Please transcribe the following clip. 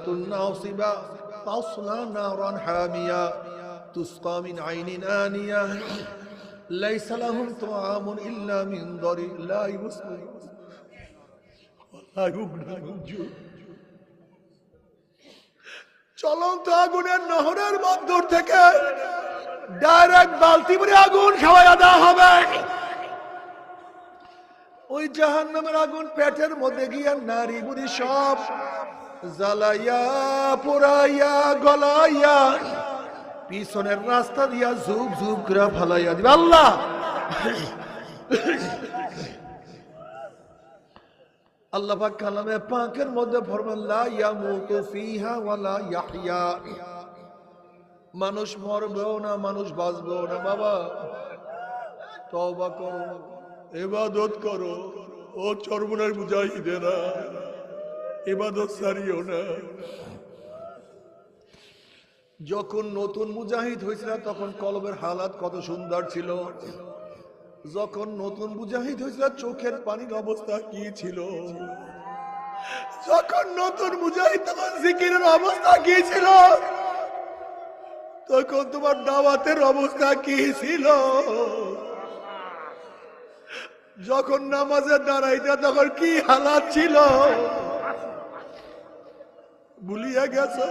কালিমাতুন নাসিবা তাসলা নারান হামিয়া তুসকা মিন আইনিন আনিয়া লাইসা লাহুম তুআমুন ইল্লা মিন দারি লা ইউসমিন ওয়া লা ইউগনি মিন জু। চলন্ত আগুনের নহরের মধ্য থেকে ডাইরেক্ট বালতি ভরে আগুন খাওয়াইয়া দেওয়া হবে। ওই জাহান্নামের আগুন পেটের মধ্যে গিয়া নারী বুড়ি সব জ্বালাইয়া পোড়াইয়া গলাইয়া পিছনের রাস্তা দিয়া ঝুপ ঝুপ করে ফালাইয়া দিবে। আল্লাহ আল্লাহ পাক কালামে পাকের মধ্যে ফরমান লা ইয়ামুতু ফিহা ওয়ালা ইয়াহইয়া, মানুষ মরবেও না মানুষ বাঁচবেও না। বাবা তওবা করো, ইবাদত করো। ও চরমনের মুজাহিদেরা, ইবাদত ছাড়িও না। যখন নতুন মুজাহিদ হয়েছিল তখন কলবের হালাত কত সুন্দর ছিল। যখন নতুন মুজাহিদ হয়েছিল চোখের পানির অবস্থা কি ছিল। যখন নতুন মুজাহিদ তখন জিকিরের অবস্থা কি ছিল। তখন তোমার দাওয়াতের অবস্থা কি ছিল। যখন নামাজে দাঁড়াইতে তখন কি হালাত ছিল ভুলিয়া গেছো।